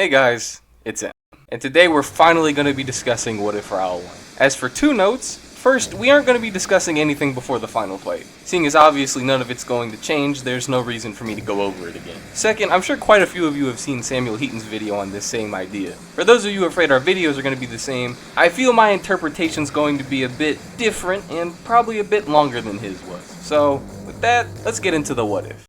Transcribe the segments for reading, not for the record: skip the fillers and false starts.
Hey guys, it's M, and today we're finally going to be discussing What If Raoh Won. As for two notes, first, we aren't going to be discussing anything before the final fight. Seeing as obviously none of it's going to change, there's no reason for me to go over it again. Second, I'm sure quite a few of you have seen Samuel Heaton's video on this same idea. For those of you afraid our videos are going to be the same, I feel my interpretation's going to be a bit different and probably a bit longer than his was. So, with that, let's get into the what if.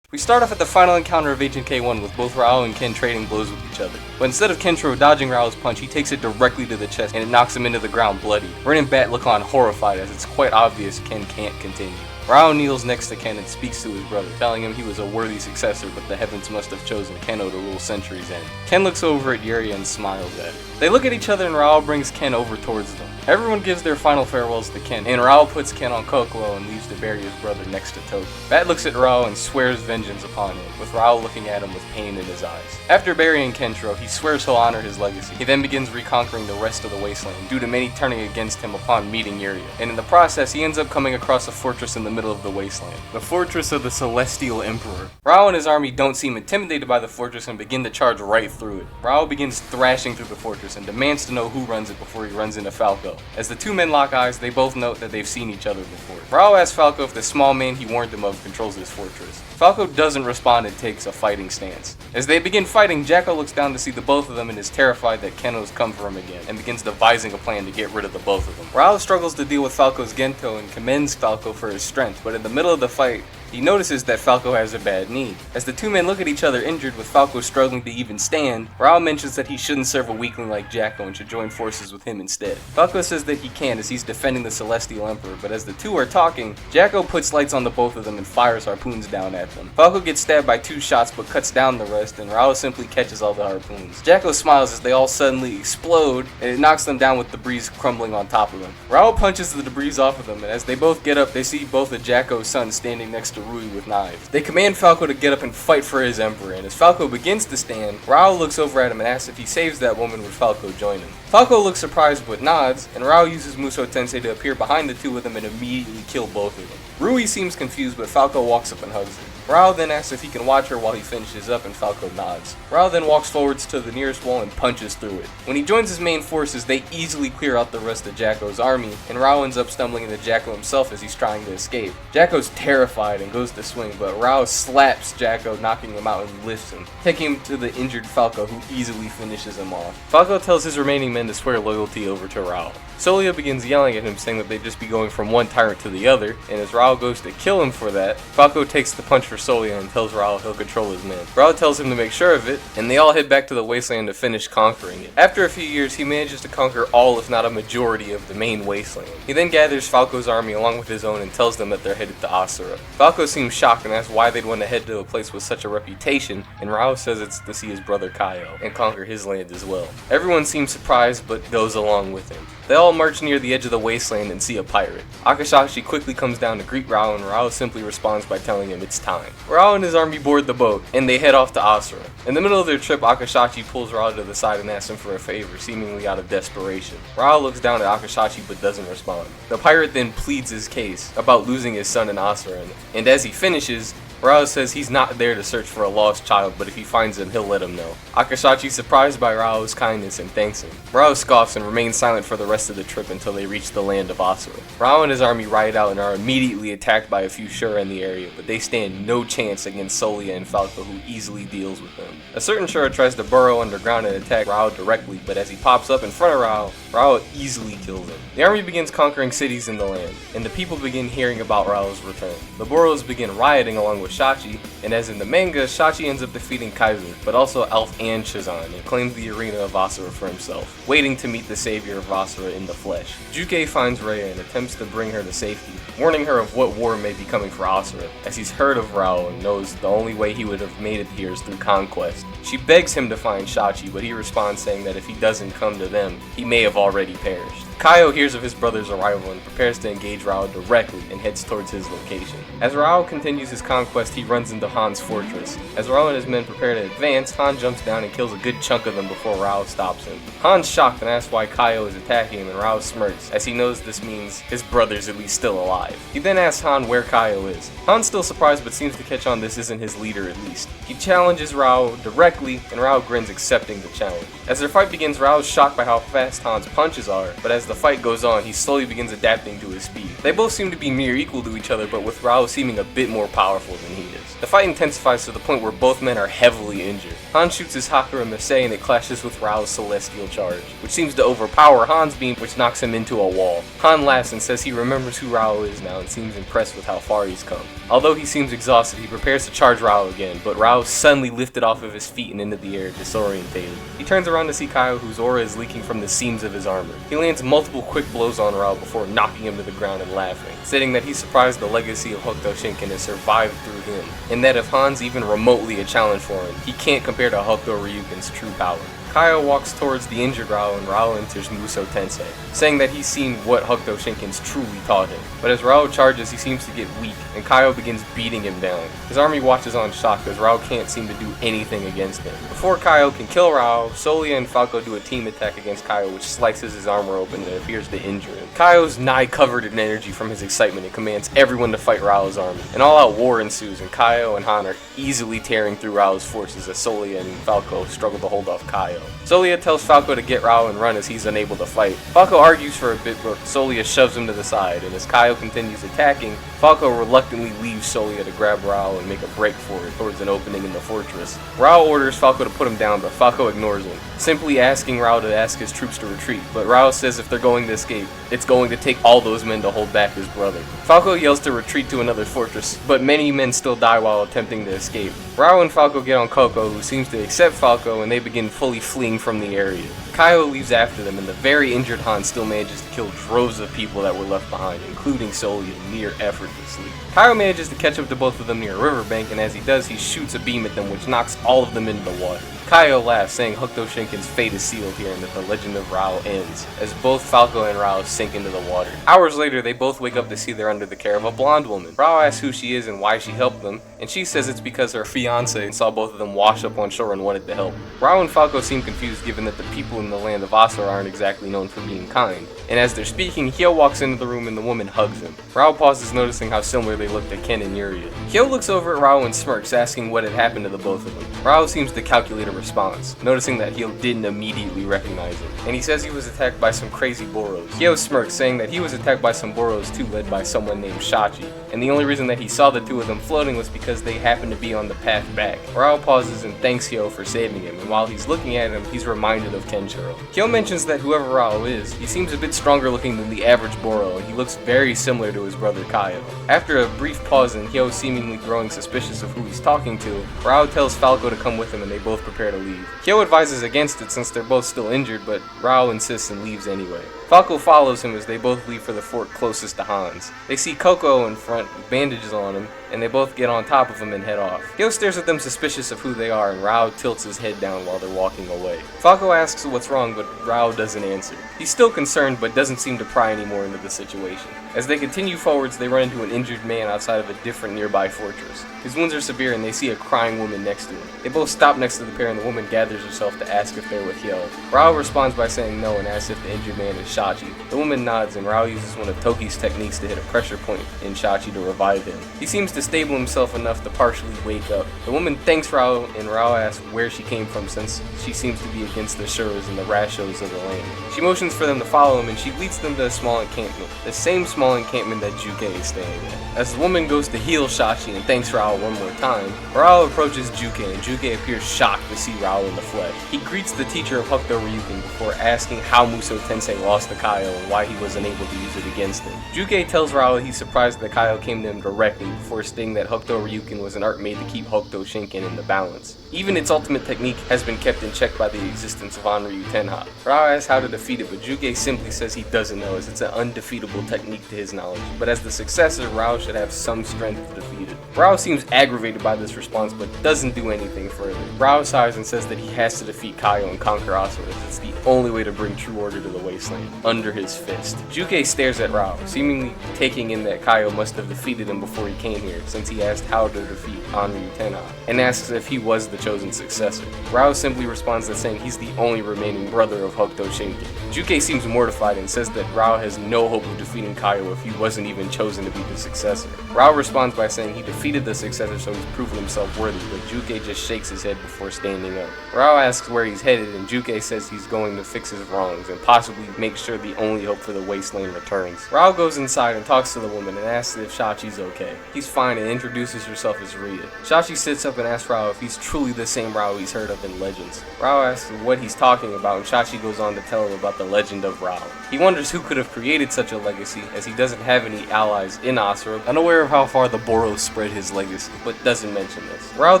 We start off at the final encounter of Agent K1 with both Raoh and Ken trading blows with each other. But instead of Kentro dodging Raoh's punch, he takes it directly to the chest and it knocks him into the ground bloody. Ren and Bat look on horrified as it's quite obvious Ken can't continue. Raoh kneels next to Ken and speaks to his brother, telling him he was a worthy successor, but the heavens must have chosen Keno to rule Century's End. Ken looks over at Yuri and smiles at it. They look at each other and Raoh brings Ken over towards them. Everyone gives their final farewells to Ken, and Raoh puts Ken on Kokoro and leaves to bury his brother next to Toki. Bat looks at Raoh and swears vengeance upon him, with Raoh looking at him with pain in his eyes. After burying Kentro, he swears he'll honor his legacy. He then begins reconquering the rest of the wasteland, due to many turning against him upon meeting Yuria. And in the process, he ends up coming across a fortress in the middle of the wasteland. The fortress of the Celestial Emperor. Raoh and his army don't seem intimidated by the fortress and begin to charge right through it. Raoh begins thrashing through the fortress and demands to know who runs it before he runs into Falco. As the two men lock eyes, they both note that they've seen each other before. Raoh asks Falco if the small man he warned him of controls this fortress. Falco doesn't respond and takes a fighting stance. As they begin fighting, Jacko looks down to see the both of them and is terrified that Keno's come for him again, and begins devising a plan to get rid of the both of them. Raoh struggles to deal with Falco's Gento and commends Falco for his strength, but in the middle of the fight, he notices that Falco has a bad knee. As the two men look at each other injured with Falco struggling to even stand, Raoh mentions that he shouldn't serve a weakling like Jacko and should join forces with him instead. Falco says that he can as he's defending the Celestial Emperor, but as the two are talking, Jacko puts lights on the both of them and fires harpoons down at them. Falco gets stabbed by 2 shots but cuts down the rest, and Raoh simply catches all the harpoons. Jacko smiles as they all suddenly explode, and it knocks them down with debris crumbling on top of them. Raoh punches the debris off of them, and as they both get up, they see both of Jacko's sons standing next to Rui with knives. They command Falco to get up and fight for his emperor, and as Falco begins to stand, Raoh looks over at him and asks if he saves that woman, would Falco join him. Falco looks surprised but nods, and Raoh uses Muso Tensei to appear behind the two of them and immediately kill both of them. Rui seems confused, but Falco walks up and hugs her. Raoh then asks if he can watch her while he finishes up, and Falco nods. Raoh then walks forwards to the nearest wall and punches through it. When he joins his main forces, they easily clear out the rest of Jacko's army, and Raoh ends up stumbling into Jacko himself as he's trying to escape. Jacko's terrified and goes to swing, but Raoh slaps Jacko, knocking him out and lifts him, taking him to the injured Falco, who easily finishes him off. Falco tells his remaining men to swear loyalty over to Raoh. Solia begins yelling at him, saying that they'd just be going from one tyrant to the other, and as Raoh goes to kill him for that, Falco takes the punch for Solia and tells Raoh he'll control his men. Raoh tells him to make sure of it, and they all head back to the wasteland to finish conquering it. After a few years, he manages to conquer all, if not a majority, of the main wasteland. He then gathers Falco's army along with his own and tells them that they're headed to Asura. Falco seems shocked and asks why they'd want to head to a place with such a reputation, and Raoh says it's to see his brother Kaio and conquer his land as well. Everyone seems surprised but goes along with him. They all march near the edge of the wasteland and see a pirate. Akashashi quickly comes down to greet Raoh, and Raoh simply responds by telling him it's time. Raoh and his army board the boat, and they head off to Asura. In the middle of their trip, Akashashi pulls Raoh to the side and asks him for a favor, seemingly out of desperation. Raoh looks down at Akashashi but doesn't respond. The pirate then pleads his case about losing his son in Asura, and as he finishes, Raoh says he's not there to search for a lost child, but if he finds him, he'll let him know. Akashachi's surprised by Raoh's kindness and thanks him. Raoh scoffs and remains silent for the rest of the trip until they reach the land of Asura. Raoh and his army ride out and are immediately attacked by a few Shura in the area, but they stand no chance against Solia and Falco, who easily deals with them. A certain Shura tries to burrow underground and attack Raoh directly, but as he pops up in front of Raoh easily kills him. The army begins conquering cities in the land, and the people begin hearing about Raoh's return. The Boros begin rioting along with Shachi, and as in the manga, Shachi ends up defeating Kaiser, but also Elf and Shazan, and claims the arena of Asura for himself, waiting to meet the savior of Asura in the flesh. Juke finds Rhea and attempts to bring her to safety, warning her of what war may be coming for Asura, as he's heard of Raoh and knows the only way he would have made it here is through conquest. She begs him to find Shachi, but he responds saying that if he doesn't come to them, he may have already perished. Kaio hears of his brother's arrival and prepares to engage Raoh directly and heads towards his location. As Raoh continues his conquest, he runs into Han's fortress. As Raoh and his men prepare to advance, Han jumps down and kills a good chunk of them before Raoh stops him. Han's shocked and asks why Kaio is attacking him, and Raoh smirks, as he knows this means his brother's at least still alive. He then asks Han where Kaio is. Han's still surprised but seems to catch on this isn't his leader at least. He challenges Raoh directly, and Raoh grins accepting the challenge. As their fight begins, Raoh is shocked by how fast Han's punches are, but as the fight goes on, he slowly begins adapting to his speed. They both seem to be near equal to each other, but with Raoh seeming a bit more powerful than he is. The fight intensifies to the point where both men are heavily injured. Han shoots his Hakura Misei and it clashes with Raoh's Celestial Charge, which seems to overpower Han's beam, which knocks him into a wall. Han laughs and says he remembers who Raoh is now and seems impressed with how far he's come. Although he seems exhausted, he prepares to charge Raoh again, but Raoh suddenly lifted off of his feet and into the air, disorientated. He turns around to see Kaio, whose aura is leaking from the seams of his armor. He lands multiple quick blows on Raoh before knocking him to the ground and laughing, stating that he's surprised the legacy of Hokuto Shinken has survived through him, and that if Han's even remotely a challenge for him, he can't compare to Hokuto Ryuken's true power. Kaio walks towards the injured Raoh and Raoh enters Musou Tensei, saying that he's seen what Hokuto Shinken's truly taught him. But as Raoh charges, he seems to get weak, and Kaio begins beating him down. His army watches on shocked as Raoh can't seem to do anything against him. Before Kaio can kill Raoh, Solia and Falco do a team attack against Kaio, which slices his armor open and appears to injure him. Kaio's nigh covered in energy from his excitement and commands everyone to fight Raoh's army. An all-out war ensues, and Kaio and Han are easily tearing through Raoh's forces as Solia and Falco struggle to hold off Kaio. Solia tells Falco to get Raoh and run as he's unable to fight. Falco argues for a bit, but Solia shoves him to the side, and as Kaio continues attacking, Falco reluctantly leaves Solia to grab Raoh and make a break for it towards an opening in the fortress. Raoh orders Falco to put him down, but Falco ignores him, simply asking Raoh to ask his troops to retreat, but Raoh says if they're going to escape, it's going to take all those men to hold back his brother. Falco yells to retreat to another fortress, but many men still die while attempting to escape. Raoh and Falco get on Coco, who seems to accept Falco, and they begin fully fleeing from the area. Kaio leaves after them, and the very injured Han still manages to kill droves of people that were left behind, including Solia, near effortlessly. Kaio manages to catch up to both of them near a riverbank, and as he does, he shoots a beam at them, which knocks all of them into the water. Kaio laughs, saying Hokuto Shinken's fate is sealed here and that the legend of Raoh ends, as both Falco and Raoh sink into the water. Hours later, they both wake up to see they're under the care of a blonde woman. Raoh asks who she is and why she helped them, and she says it's because her fiancé saw both of them wash up on shore and wanted to help. Raoh and Falco seem confused given that the people in the land of Asura aren't exactly known for being kind, and as they're speaking, Hyo walks into the room and the woman hugs him. Raoh pauses, noticing how similar they look to Ken and Yuria. Hyo looks over at Raoh and smirks, asking what had happened to the both of them. Raoh seems to calculate a response, noticing that Hyo didn't immediately recognize him, and he says he was attacked by some crazy Boros. Hyo smirks, saying that he was attacked by some Boros too, led by someone named Shachi, and the only reason that he saw the two of them floating was because they happened to be on the path back. Raoh pauses and thanks Hyo for saving him, and while he's looking at him, he's reminded of Kenshiro. Hyo mentions that whoever Raoh is, he seems a bit stronger looking than the average Boro, and he looks very similar to his brother Kaio. After a brief pause and Hyo seemingly growing suspicious of who he's talking to, Raoh tells Falco to come with him and they both prepare to leave. Hyo advises against it since they're both still injured, but Raoh insists and leaves anyway. Falco follows him as they both leave for the fort closest to Han's. They see Coco in front with bandages on him, and they both get on top of him and head off. Hyo stares at them suspicious of who they are, and Raoh tilts his head down while they're walking away. Falco asks what's wrong, but Raoh doesn't answer. He's still concerned, but doesn't seem to pry anymore into the situation. As they continue forwards, they run into an injured man outside of a different nearby fortress. His wounds are severe, and they see a crying woman next to him. They both stop next to the pair, and the woman gathers herself to ask if they're with Hyo. Raoh responds by saying no and asks if the injured man is Shachi. The woman nods, and Raoh uses one of Toki's techniques to hit a pressure point in Shachi to revive him. He seems to stable himself enough to partially wake up. The woman thanks Raoh, and Raoh asks where she came from since she seems to be against the Shuras and the Rashos of the land. She motions for them to follow him, and she leads them to a small encampment, the same small encampment that Juke is staying at. As the woman goes to heal Shachi and thanks Raoh one more time, Raoh approaches Juke, and Juke appears shocked to see Raoh in the flesh. He greets the teacher of Hokuto Ryuken before asking how Musou Tensei lost to Kaio and why he was unable to use it against him. Juke tells Raoh he's surprised that Kaio came to him directly before stating that Hokuto Ryuken was an art made to keep Hokuto Shinken in the balance. Even its ultimate technique has been kept in check by the existence of Onryu Tenha. Raoh asks how to defeat it, but Juke simply says he doesn't know as it's an undefeatable technique to his knowledge, but as the successor, Raoh should have some strength to defeat it. Raoh seems aggravated by this response but doesn't do anything further. Raoh sighs and says that he has to defeat Kaio and conquer Asura as it's the only way to bring true order to the wasteland, under his fist. Juke stares at Raoh, seemingly taking in that Kaio must have defeated him before he came here, since he asked how to defeat Anri Tenai, and asks if he was the chosen successor. Raoh simply responds that saying he's the only remaining brother of Hokuto Shinken. Juke seems mortified and says that Raoh has no hope of defeating Kaio if he wasn't even chosen to be the successor. Raoh responds by saying he defeated the successor so he's proven himself worthy, but Juke just shakes his head before standing up. Raoh asks where he's headed and Juke says he's going to fix his wrongs and possibly make sure the only hope for the wasteland returns. Raoh goes inside and talks to the woman and asks if Shachi's okay. He's fine and introduces herself as Ria. Shachi sits up and asks Raoh if he's truly the same Raoh he's heard of in legends. Raoh asks what he's talking about and Shachi goes on to tell him about the legend of Raoh. He wonders who could have created such a legacy as he doesn't have any allies in Asura, unaware of how far the Boros spread his legacy, but doesn't mention this. Raoh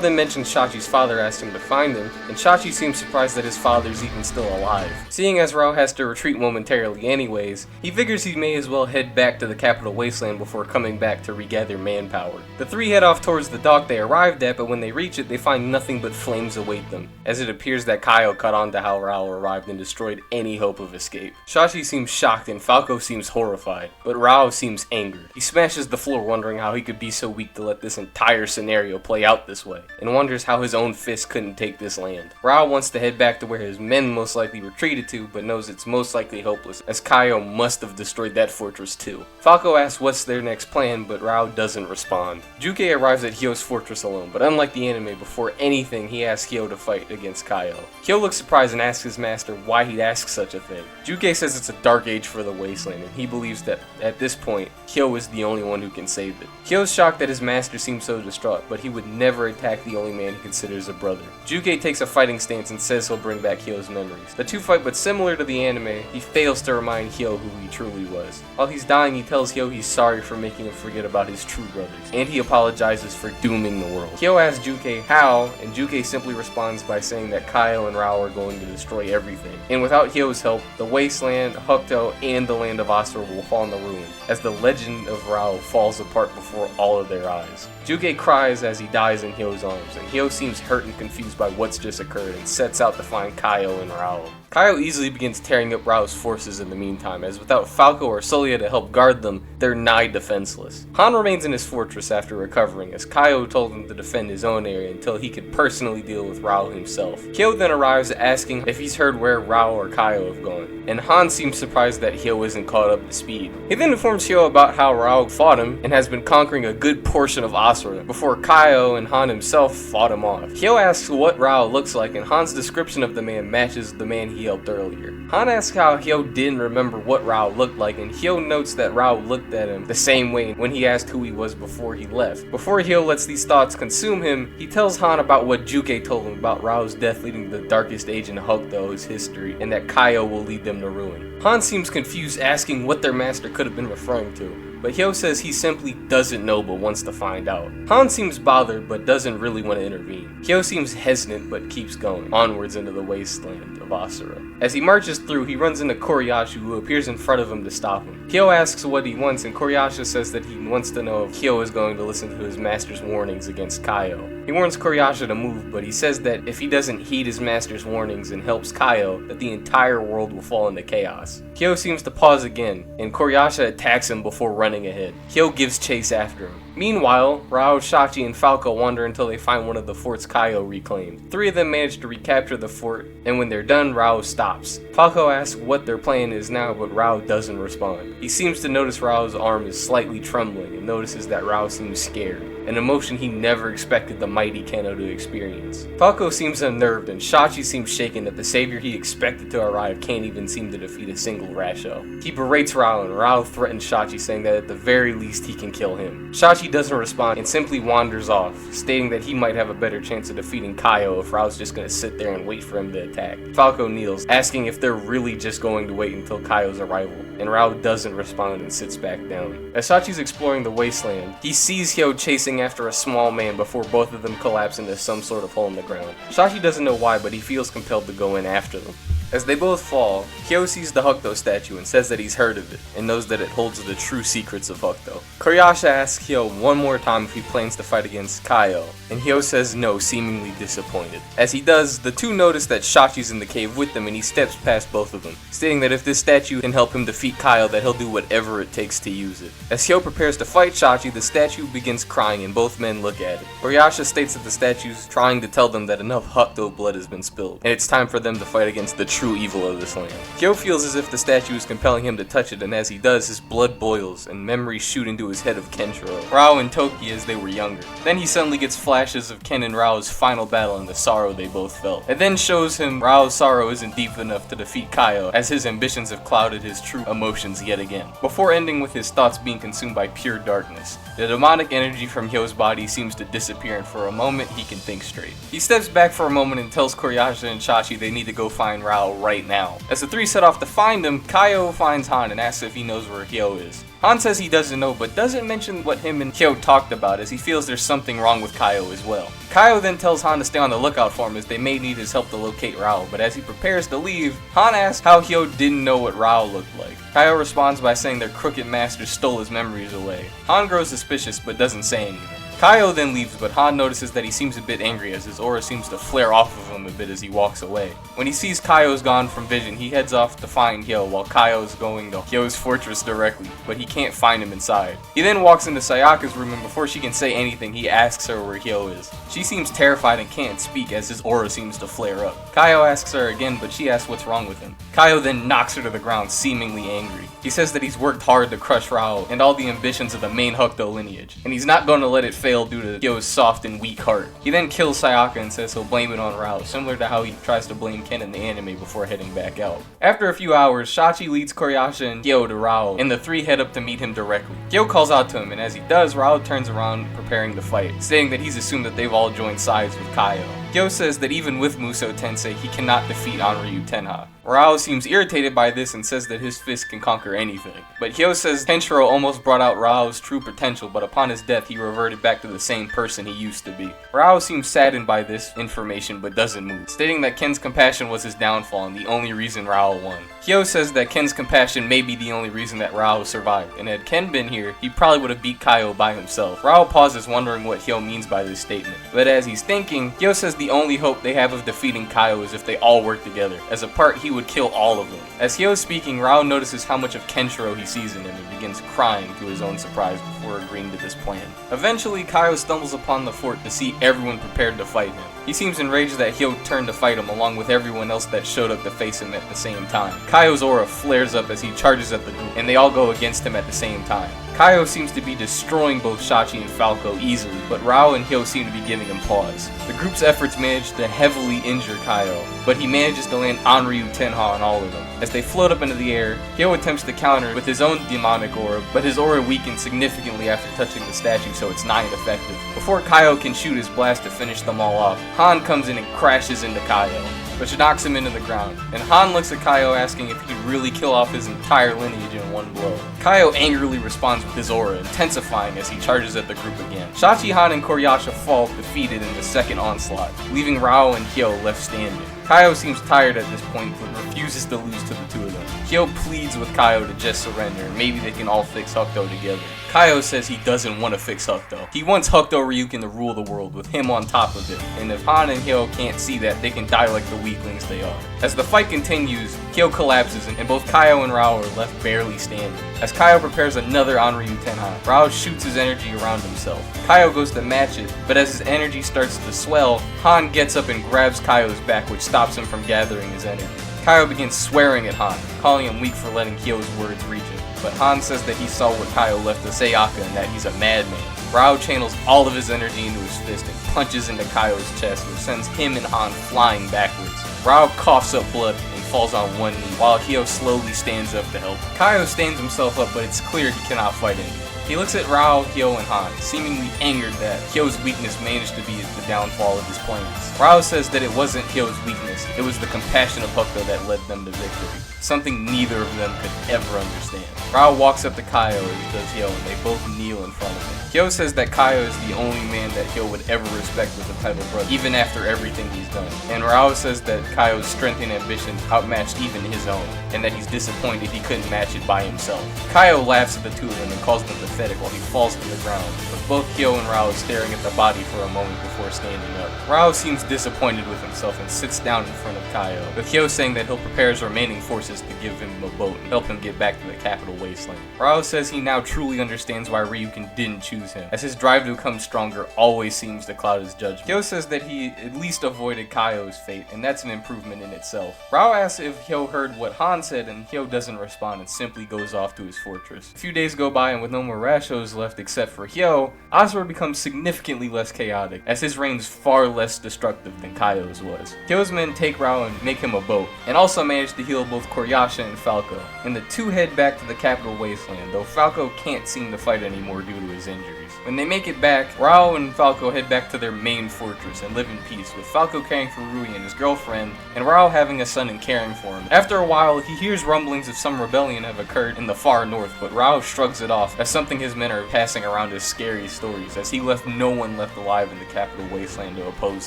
then mentions Shachi's father asked him to find him, and Shachi seems surprised that his father's even still alive. Seeing as Raoh has to retreat momentarily anyways, he figures he may as well head back to the capital wasteland before coming back to regather manpower. The three head off towards the dock they arrived at, but when they reach it, they find nothing but flames await them, as it appears that Kaio caught on to how Raoh arrived and destroyed any hope of escape. Shachi seems shocked and Falco seems horrified, but Raoh seems angered. He smashes the floor wondering how he could be so weak to let this entire scenario play out this way, and wonders how his own fist couldn't take this land. Raoh wants to head back to where his men most likely retreated to, but knows it's most likely hopeless, as Kaio must have destroyed that fortress too. Falco asks what's their next plan, but Raoh doesn't respond. Juke arrives at Hyo's fortress alone, but unlike the anime, before anything he asks Hyo to fight against Kaio. Hyo looks surprised and asks his master why he'd ask such a thing. Juke says it's a dark age for the wasteland, and he believes that at this point, Hyo is the only one who can save it. Hyo's shocked that his master seems so distraught, but he would never attack the only man he considers a brother. Juke takes a fighting stance and says he'll bring back Hyo's memories. The two fight, but similar to the anime, he fails to remind Hyo who he truly was. While he's dying, he tells Hyo he's sorry for making him forget about his true brothers, and he apologizes for dooming the world. Hyo asks Juke how, and Juke simply responds by saying that Kaio and Raoh are going to destroy everything. And without Hyo's help, the wasteland, Hokuto, and the land of Asura will fall in the ruin, as the legend of Raoh falls apart before all of their eyes. Juke cries as he dies in Hyo's arms, and Hyo seems hurt and confused by what's just occurred and sets out to find Kaio and Raoh. Kaio easily begins tearing up Raoh's forces in the meantime, as without Falco or Solia to help guard them, they're nigh defenseless. Han remains in his fortress after recovering, as Kaio told him to defend his own area until he could personally deal with Raoh himself. Hyo then arrives asking if he's heard where Raoh or Kaio have gone, and Han seems surprised that Hyo isn't caught up to speed. He then informs Hyo about how Raoh fought him and has been conquering a good portion of Asura, before Kaio and Han himself fought him off. Hyo asks what Raoh looks like, and Han's description of the man matches the man he helped earlier. Han asks how Hyo didn't remember what Raoh looked like, and Hyo notes that Raoh looked at him the same way when he asked who he was before he left. Before Hyo lets these thoughts consume him, he tells Han about what Juke told him about Raoh's death leading to the darkest age in Hokuto's history, and that Kaio will lead them to ruin. Han seems confused, asking what their master could have been referring to, but Hyo says he simply doesn't know but wants to find out. Han seems bothered but doesn't really want to intervene. Hyo seems hesitant but keeps going, onwards into the wasteland of Asura. As he marches through, he runs into Koryasha, who appears in front of him to stop him. Hyo asks what he wants, and Koryasha says that he wants to know if Hyo is going to listen to his master's warnings against Kaio. He warns Koryasha to move, but he says that if he doesn't heed his master's warnings and helps Kaio, that the entire world will fall into chaos. Hyo seems to pause again, and Koryasha attacks him before running ahead. Hyo gives chase after him. Meanwhile, Raoh, Shachi, and Falco wander until they find one of the forts Kaio reclaimed. Three of them manage to recapture the fort, and when they're done, Raoh stops. Falco asks what their plan is now, but Raoh doesn't respond. He seems to notice Raoh's arm is slightly trembling, and notices that Raoh seems scared, an emotion he never expected the mighty Kano to experience. Falco seems unnerved, and Shachi seems shaken that the savior he expected to arrive can't even seem to defeat a single Rasho. He berates Raoh, and Raoh threatens Shachi, saying that at the very least he can kill him. Shachi doesn't respond and simply wanders off, stating that he might have a better chance of defeating Kaio if Raoh's just gonna sit there and wait for him to attack. Falco kneels, asking if they're really just going to wait until Kaio's arrival, and Raoh doesn't respond and sits back down. As Shachi's exploring the wasteland, he sees Hyo chasing after a small man before both of them collapse into some sort of hole in the ground. Shachi doesn't know why, but he feels compelled to go in after them. As they both fall, Kaio sees the Hokuto statue and says that he's heard of it, and knows that it holds the true secrets of Hokuto. Koryasha asks Kaio one more time if he plans to fight against Kaio, and Kaio says no, seemingly disappointed. As he does, the two notice that Shachi's in the cave with them, and he steps past both of them, stating that if this statue can help him defeat Kaio, that he'll do whatever it takes to use it. As Kaio prepares to fight Shachi, the statue begins crying and both men look at it. Koryasha states that the statue's trying to tell them that enough Hokuto blood has been spilled, and it's time for them to fight against the true evil of this land. Kaio feels as if the statue is compelling him to touch it, and as he does, his blood boils and memories shoot into his head of Kenshiro, Raoh, and Toki as they were younger. Then he suddenly gets flashes of Ken and Raoh's final battle and the sorrow they both felt. It then shows him Raoh's sorrow isn't deep enough to defeat Kaio, as his ambitions have clouded his true emotions yet again. Before ending with his thoughts being consumed by pure darkness, the demonic energy from Hyo's body seems to disappear, and for a moment he can think straight. He steps back for a moment and tells Koryasha and Shachi they need to go find Raoh right now. As the three set off to find him, Kaio finds Han and asks if he knows where Hyo is. Han says he doesn't know, but doesn't mention what him and Hyo talked about, as he feels there's something wrong with Kaio as well. Kaio then tells Han to stay on the lookout for him, as they may need his help to locate Raoh, but as he prepares to leave, Han asks how Hyo didn't know what Raoh looked like. Kaio responds by saying their crooked master stole his memories away. Han grows suspicious but doesn't say anything. Kaio then leaves, but Han notices that he seems a bit angry, as his aura seems to flare off of him a bit as he walks away. When he sees Kaio's gone from vision, he heads off to find Hyo, while Kaio's going to Hyo's fortress directly, but he can't find him inside. He then walks into Sayaka's room, and before she can say anything, he asks her where Hyo is. She seems terrified and can't speak, as his aura seems to flare up. Kaio asks her again, but she asks what's wrong with him. Kaio then knocks her to the ground, seemingly angry. He says that he's worked hard to crush Raoh and all the ambitions of the main Hokuto lineage, and he's not going to let it fail due to Hyo's soft and weak heart. He then kills Sayaka and says he'll blame it on Raoh, similar to how he tries to blame Ken in the anime before heading back out. After a few hours, Shachi leads Koryasha and Hyo to Raoh, and the three head up to meet him directly. Hyo calls out to him, and as he does, Raoh turns around preparing to fight, saying that he's assumed that they've all joined sides with Kaio. Hyo says that even with Musou Tensei, he cannot defeat Anryu Tenha. Raoh seems irritated by this and says that his fist can conquer anything. But Hyo says Kenshiro almost brought out Raoh's true potential, but upon his death he reverted back to the same person he used to be. Raoh seems saddened by this information but doesn't move, stating that Ken's compassion was his downfall and the only reason Raoh won. Hyo says that Ken's compassion may be the only reason that Raoh survived, and had Ken been here, he probably would have beat Kaio by himself. Raoh pauses, wondering what Hyo means by this statement. But as he's thinking, Hyo says the only hope they have of defeating Kaio is if they all work together. As a part, he would kill all of them. As Hyo is speaking, Raoh notices how much of Kenshiro he sees in him and begins crying to his own surprise before agreeing to this plan. Eventually, Kaio stumbles upon the fort to see everyone prepared to fight him. He seems enraged that Hyo turned to fight him along with everyone else that showed up to face him at the same time. Kaio's aura flares up as he charges at the group, and they all go against him at the same time. Kaio seems to be destroying both Shachi and Falco easily, but Raoh and Hyo seem to be giving him pause. The group's efforts manage to heavily injure Kaio, but he manages to land Anryu Tenha on all of them. As they float up into the air, Hyo attempts to counter with his own demonic aura, but his aura weakens significantly after touching the statue, so it's nigh ineffective. Before Kaio can shoot his blast to finish them all off, Han comes in and crashes into Kaio, which knocks him into the ground, and Han looks at Kaio asking if he could really kill off his entire lineage in one blow. Kaio angrily responds with his aura, intensifying as he charges at the group again. Shachi, Han, and Koryasha fall defeated in the second onslaught, leaving Raoh and Hyo left standing. Kaio seems tired at this point, but refuses to lose to the two of them. Hyo pleads with Kaio to just surrender, and maybe they can all fix Hokuto together. Kaio says he doesn't want to fix Hokuto. He wants Hokuto Ryukin to rule the world, with him on top of it, and if Han and Hyo can't see that, they can die like the weaklings they are. As the fight continues, Hyo collapses, and both Kaio and Raoh are left barely standing. As Kaio prepares another Anryu Tenha, Raoh shoots his energy around himself. Kaio goes to match it, but as his energy starts to swell, Han gets up and grabs Kaio's back, which stops him from gathering his energy. Kaio begins swearing at Han, calling him weak for letting Hyo's words reach him. But Han says that he saw what Kaio left to Sayaka and that he's a madman. Raoh channels all of his energy into his fist and punches into Kaio's chest, which sends him and Han flying backwards. Raoh coughs up blood and falls on one knee, while Hyo slowly stands up to help. Kaio stands himself up, but it's clear he cannot fight anymore. He looks at Raoh, Kaio, and Han, seemingly angered that Kyo's weakness managed to be the downfall of his plans. Raoh says that it wasn't Kyo's weakness, it was the compassion of Hokuto that led them to victory, something neither of them could ever understand. Raoh walks up to Kaio as does Kaio, and they both kneel in front of him. Kaio says that Kaio is the only man that Kaio would ever respect as a title brother, even after everything he's done. And Raoh says that Kaio's strength and ambition outmatched even his own, and that he's disappointed he couldn't match it by himself. Kaio laughs at the two of them and calls them pathetic while he falls to the ground, with both Kaio and Raoh staring at the body for a moment before standing up. Raoh seems disappointed with himself and sits down in front of Kaio, with Kaio saying that he'll prepare his remaining forces to give him a boat and help him get back to the capital wasteland. Raoh says he now truly understands why Ryukin didn't choose him, as his drive to become stronger always seems to cloud his judgment. Kaio says that he at least avoided Kaio's fate, and that's an improvement in itself. Raoh asks if Kaio heard what Han said, and Kaio doesn't respond and simply goes off to his fortress. A few days go by, and with no more Rashos left except for Kaio, Asura becomes significantly less chaotic, as his reign's far less destructive than Kaio's was. Kaio's men take Raoh and make him a boat, and also manage to heal both Koryasha and Falco, and the two head back to the capital wasteland, though Falco can't seem to fight anymore due to his injuries. When they make it back, Raoh and Falco head back to their main fortress and live in peace, with Falco caring for Rui and his girlfriend, and Raoh having a son and caring for him. After a while, he hears rumblings of some rebellion have occurred in the far north, but Raoh shrugs it off as something his men are passing around as scary stories, as he left no one left alive in the capital wasteland to oppose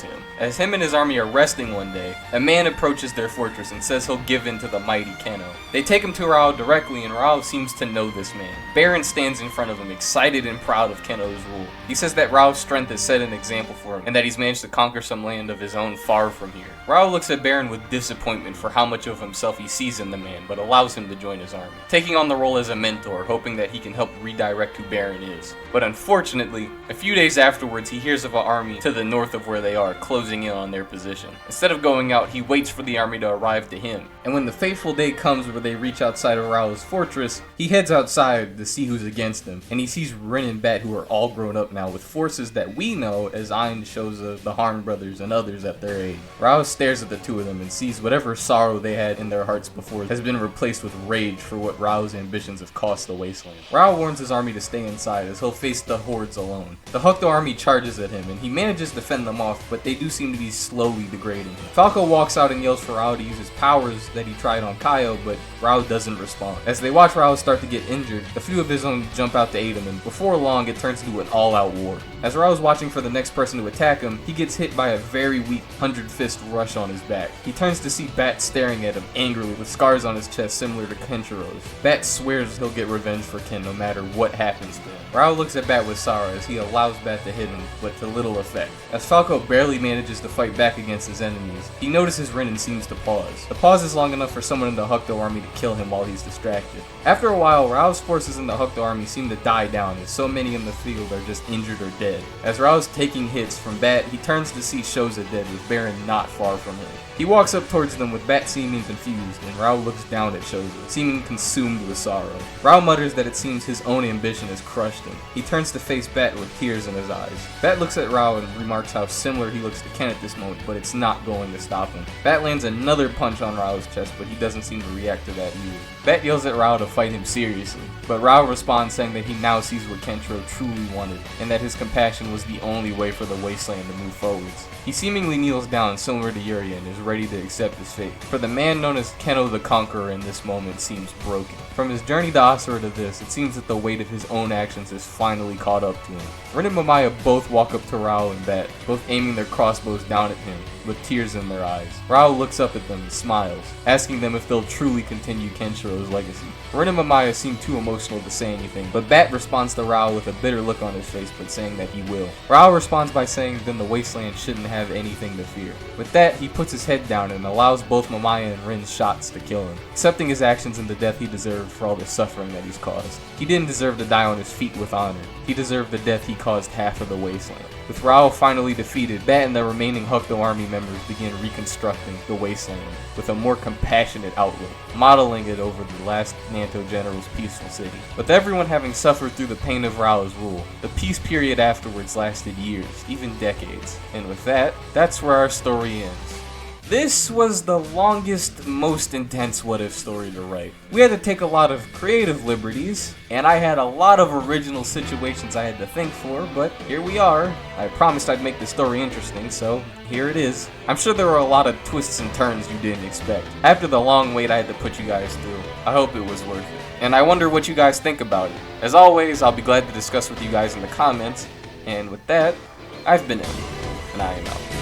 him. As him and his army are resting one day, a man approaches their fortress and says he'll give in to the mighty Keno. They take him to Raoh directly, and Raoh seems to know this man. Baron stands in front of him, excited and proud of Keno's rule. He says that Raoh's strength has set an example for him, and that he's managed to conquer some land of his own far from here. Raoh looks at Baron with disappointment for how much of himself he sees in the man, but allows him to join his army, taking on the role as a mentor, hoping that he can help redirect who Baron is. But unfortunately, a few days afterwards, he hears of an army to the north of where they are, closing in on their position. Instead of going out, he waits for the army to arrive to him, and when the fateful day comes where they reach outside of Raoh's fortress, he heads outside to see who's against him, and he sees Rin and Bat, who are all grown up now with forces that we know as Ain Shoza, the Harn brothers, and others at their aid. Raoh stares at the two of them and sees whatever sorrow they had in their hearts before has been replaced with rage for what Raoh's ambitions have cost the wasteland. Raoh warns his army to stay inside as he'll face the hordes alone. The Hokuto army charges at him and he manages to fend them off, but they do seem to be slowly degrading him. Falco walks out and yells for Raoh to use his powers that he tried on Kaio, but Raoh doesn't respond. As they watch Raoh start to get injured, a few of his own jump out to aid him, and before long it turns into an all-out war. As Raoh's watching for the next person to attack him, he gets hit by a very weak 100-fist rush on his back. He turns to see Bat staring at him angrily with scars on his chest similar to Kenchiro's. Bat swears he'll get revenge for Ken no matter what happens to him. Raoh looks at Bat with sorrow as he allows Bat to hit him, but to little effect. As Falco barely manages to fight back against his enemies, he notices Rin and seems to pause. The pause is long enough for someone in the Hokuto army to kill him while he's distracted. After a while, Raoh's forces in the Hokuto army seem to die down as so many in the field are just injured or dead. As Raoh's taking hits from Bat, he turns to see Shoza dead with Baron not far from him. He walks up towards them with Bat seeming confused, and Raoh looks down at Shoza, seeming consumed with sorrow. Raoh mutters that it seems his own ambition has crushed him. He turns to face Bat with tears in his eyes. Bat looks at Raoh and remarks how similar he looks to Ken at this moment, but it's not going to stop him. Bat lands another punch on Raoh's chest, but he doesn't seem to react to that either. Bat yells at Raoh to fight him seriously, but Raoh responds saying that he now sees what Kenchiro truly wanted, and that his compassion was the only way for the wasteland to move forwards. He seemingly kneels down similar to Yuri and is ready to accept his fate. For the man known as Keno the Conqueror in this moment seems broken. From his journey to Asura to this, it seems that the weight of his own actions has finally caught up to him. Rin and Mamaya both walk up to Raoh and Bat, both aiming their crossbows down at him, with tears in their eyes. Raoh looks up at them and smiles, asking them if they'll truly continue Kenshiro's legacy. Rin and Mamaya seem too emotional to say anything, but Bat responds to Raoh with a bitter look on his face, but saying that he will. Raoh responds by saying then the wasteland shouldn't have anything to fear. With that, he puts his head down and allows both Mamaya and Rin's shots to kill him, accepting his actions and the death he deserved for all the suffering that he's caused. He didn't deserve to die on his feet with honor. He deserved the death he caused half of the wasteland. With Raoh finally defeated, Bat and the remaining Hokuto army members begin reconstructing the wasteland with a more compassionate outlook, modeling it over the last Nanto general's peaceful city. With everyone having suffered through the pain of Raoh's rule, the peace period afterwards lasted years, even decades. And with that, that's where our story ends. This was the longest, most intense what if story to write. We had to take a lot of creative liberties, and I had a lot of original situations I had to think for, but here we are. I promised I'd make the story interesting, so here it is. I'm sure there were a lot of twists and turns you didn't expect. After the long wait I had to put you guys through, I hope it was worth it. And I wonder what you guys think about it. As always, I'll be glad to discuss with you guys in the comments, and with that, I've been Eddie, and I am out.